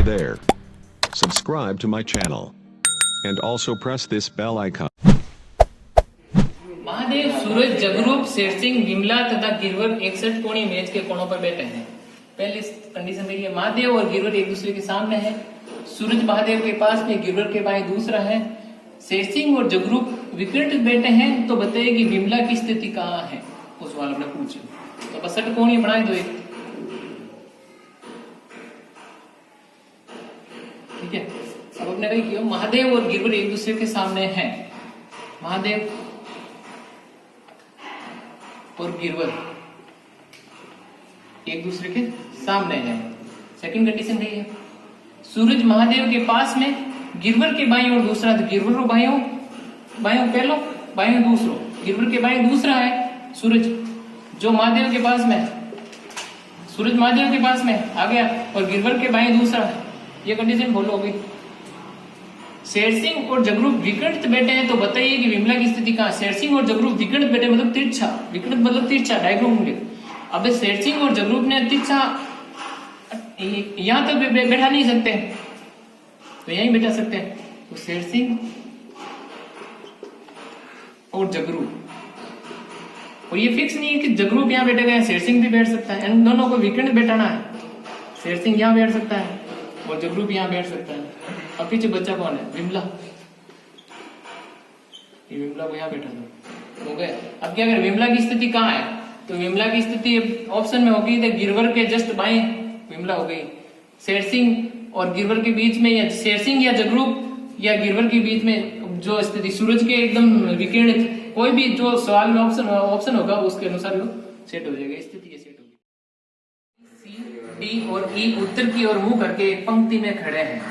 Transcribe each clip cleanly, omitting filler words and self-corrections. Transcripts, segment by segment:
there. Subscribe to my channel. And also press this bell icon. Mahadev, सूरज, जगरूप, शेरसिंह, विमला तथा गिरवर 61 कोणीय मेज के कोणों पर बैठे हैं। पहली कंडीशन देखिए, महादेव और गिरवर एक दूसरे के सामने है। सूरज महादेव के पास में, गिरवर के बाएं दूसरा है। शेरसिंह और जगरूप विकृत बैठे हैं, तो बताइए कि विमला की स्थिति कहाँ है। वो सवाल हमने पूछा, तो बस 60 कोणीय बनाए दो एक। ठीक है, अब अपने कही किया, महादेव और गिरवर एक दूसरे के सामने हैं। महादेव और गिरवर एक दूसरे के सामने है। सेकंड कंडीशन है ये, सूरज महादेव के पास में, गिरवर के बाईं ओर दूसरा, तो गिरवर को बाईं पहलो, बाईं दूसरो, गिरवर के बाईं दूसरा है सूरज, जो महादेव के पास में, सूरज महादेव के पास में आ गया और गिरवर के बाईं दूसरा है। ये कंडीशन बोलो होगी। शेरसिंह और जगरूप विकृत बैठे हैं, तो बताइए कि विमला की स्थिति कहां। शेरसिंह और जगरूप विकृत बैठे मतलब तिरछा, विकृत मतलब तिरछा, डायग्राम होंगे। अब शेरसिंह और जगरूप ने तिरछा यहां तक बैठा नहीं सकते, तो यहीं बैठा सकते हैं। तो शेरसिंह और जगरूप, और ये फिक्स नहीं है कि जगरूप यहां बैठेगा या शेरसिंह भी बैठ सकता है। इन दोनों को विकृत बैठाना है। शेरसिंह यहां बैठ सकता है और जगरूप यहां बैठ सकता है। अब पीछे बच्चा कौन है? विमला। ये विमला को यहां बैठा दो, हो गया। अब क्या करें, विमला की स्थिति कहाँ है? तो विमला की स्थिति ऑप्शन में होगी, तो गिरवर के जस्ट बाएं विमला हो गई। शेरसिंह और गिरवर के बीच में, या शेरसिंह या जगरूप या गिरवर के बीच में जो स्थिति, सूरज के एकदम विकिरण, कोई भी जो सवाल में ऑप्शन होगा उसके अनुसार सेट हो जाएगा, स्थिति सेट होगी। सी, डी और ई उत्तर की ओर मुंह करके एक पंक्ति में खड़े हैं।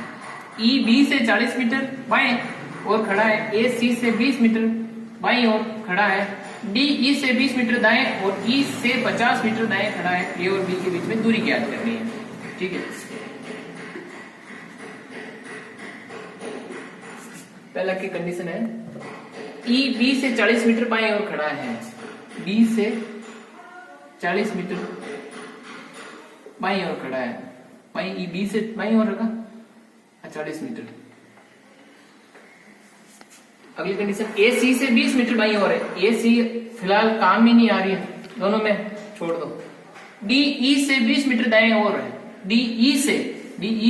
ई बी से 40 मीटर बाएं और खड़ा है। ए सी से 20 मीटर बाईं ओर खड़ा है। डी ई से 20 मीटर दाएं और ई से 50 मीटर दाएं खड़ा है। ए और बी के बीच में दूरी ज्ञात करनी है। ठीक है, पहला की कंडीशन है, ई बी से 40 मीटर बाएं ओर खड़ा है। बी से 40 मीटर बाईं ओर खड़ा है। बाईं, ई बी से बाईं ओर रखा 40 मीटर। अगली कंडीशन, ए सी से 20 मीटर बाईं ओर है। ए सी फिलहाल काम ही नहीं आ रही है, दोनों में छोड़ दो। डी ई से 20 मीटर दाएं ओर है। डी ई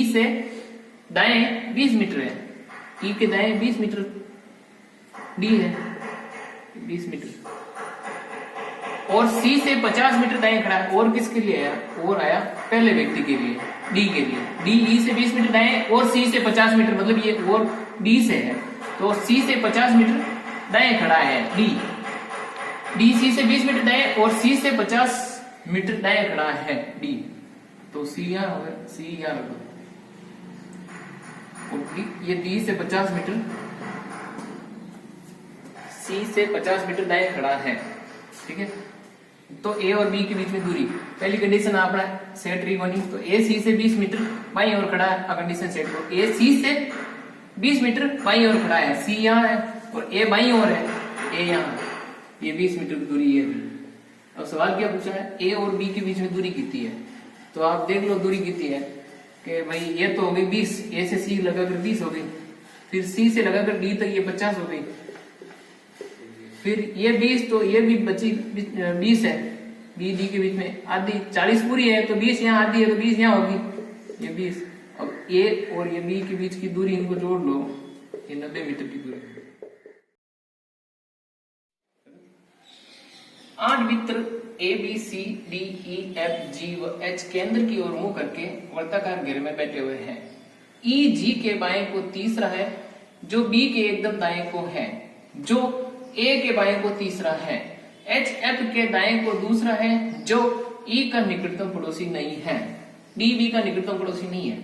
से दाएं 20 मीटर है। ई के दाएं 20 मीटर, डी है 20 मीटर। और सी से 50 मीटर दाएं खड़ा है। और किसके लिए आया? और आया पहले व्यक्ति के लिए, डी के लिए। डी ई से 20 मीटर दाएं और सी से 50 मीटर, मतलब ये और डी से है, तो सी से 50 मीटर दाएं खड़ा है डी। डी सी से 20 मीटर दाएं और सी से 50 मीटर दाएं खड़ा है डी। तो सी यहां हो गया, सी यहां रखो। ये डी से 50 मीटर, सी से 50 मीटर दाएं खड़ा है। ठीक है, तो ए और बी के बीच में दूरी, पहली कंडीशन आपने सेट रही बनी। तो ए सी से 20 मीटर बाईं ओर खड़ा है, कंडीशन सेट करो। ए सी से 20 मीटर बाईं ओर खड़ा है, सी यहाँ है और ए बाईं ओर है, ए यहाँ, ये 20 मीटर की दूरी है। अब सवाल क्या पूछा है, ए और बी के बीच में दूरी कितनी है? तो आप देख लो दूरी कितनी है कि भाई ये तो हो गई 20, ए से सी लगाकर 20 हो गई, फिर सी से लगाकर डी तक ये 50 हो गई, फिर ये 20, तो ये भी बची 20 है। बी डी के बीच में आधी 40 पूरी है, तो 20 यहाँ आधी है, तो 20 यहाँ होगी, ये 20। अब ए और ये बी के बीच की दूरी इनको जोड़ लो, ये 90 मीटर की दूरी। 8 वृत्त A B C D E F G व एच केंद्र की ओर मुंह करके वर्ताकार घेरे में बैठे हुए हैं। ई जी के बाएं को तीसरा है, जो बी के एकदम दाएं को है, जो ए के बाएं को तीसरा है, एच एफ के दाएं को दूसरा है, जो ई का निकटतम पड़ोसी नहीं है, डी बी का निकटतम पड़ोसी नहीं है।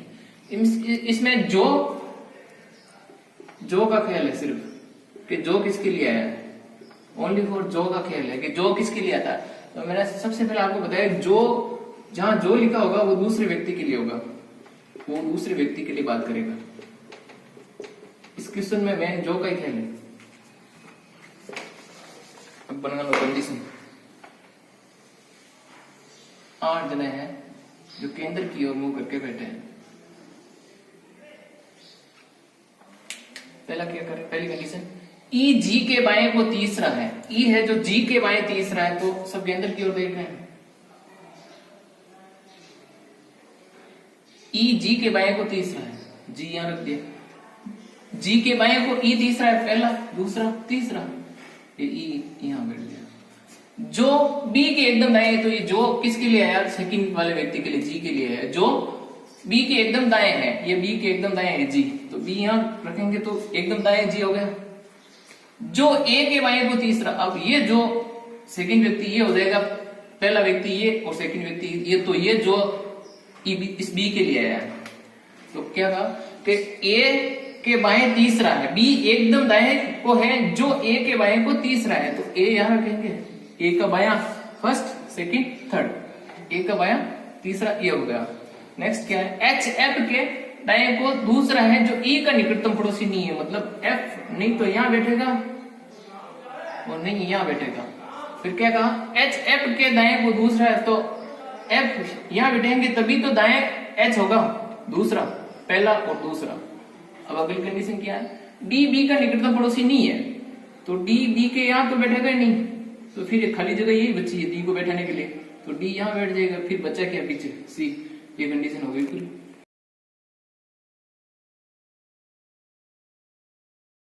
इसमें जो का ख्याल है सिर्फ कि जो किसके लिए आया, ओनली फॉर जो का ख्याल है कि जो किसके लिए आता है। तो मैंने सबसे पहले आपको बताया, जो जहां जो लिखा होगा वो दूसरे व्यक्ति के लिए होगा, वो दूसरे व्यक्ति के लिए बात करेगा। इस क्वेश्चन में मैं जो का ही ख्याल है। अब बना लो कंडीशन, 8 जने हैं जो केंद्र की ओर मुंह करके बैठे हैं। पहला क्या करें, पहली कंडीशन ई जी के बाएं को तीसरा है, ई है जो जी के बाएं तीसरा है, तो सबके अंदर की ओर देख रहे हैं, ई जी के बाएं को तीसरा है, जी यहां रख दिया, जी के बाएं को ई तीसरा है, पहला दूसरा तीसरा, ये ई यहां बैठ गया। जो बी के एकदम दाएं है, तो ये जो किसके लिए है, सेकंड वाले व्यक्ति के लिए, जी के लिए है, जो बी के एकदम दाएं है, ये बी के एकदम दाएं है जी, तो बी यहां रखेंगे तो एकदम दाएं जी हो गया। जो ए के बाएं को तीसरा, अब ये जो सेकंड व्यक्ति ये हो जाएगा, पहला व्यक्ति ये और सेकंड व्यक्ति ये, तो ये जो इस बी के लिए है, तो क्या कहा कि ए के बाएं तीसरा है, बी एकदम दाएं को है, जो ए के बाएं को तीसरा है, तो ए यहां रखेंगे, ए का बायां फर्स्ट सेकंड थर्ड, ए का बायां तीसरा, ये हो गया। नेक्स्ट क्या है, एच एफ के दाएं को दूसरा है, जो ई का निकटतम पड़ोसी नहीं है, मतलब एफ नहीं तो यहां बैठेगा और नहीं यहां बैठेगा। फिर क्या कहा, एच एफ के दाएं को दूसरा है, तो एफ यहां बैठेंगे तभी तो दाएं एच होगा, दूसरा पहला और दूसरा। अब अगली कंडीशन क्या है, डी बी का निकटतम पड़ोसी नहीं है, तो डी बी के यहां तो बैठेगा ही नहीं, तो फिर खाली जगह यही बची है डी को बैठाने के लिए, तो डी यहां बैठ जाएगा, फिर बचा क्या पीछे सी, ये कंडीशन हो गई पूरी।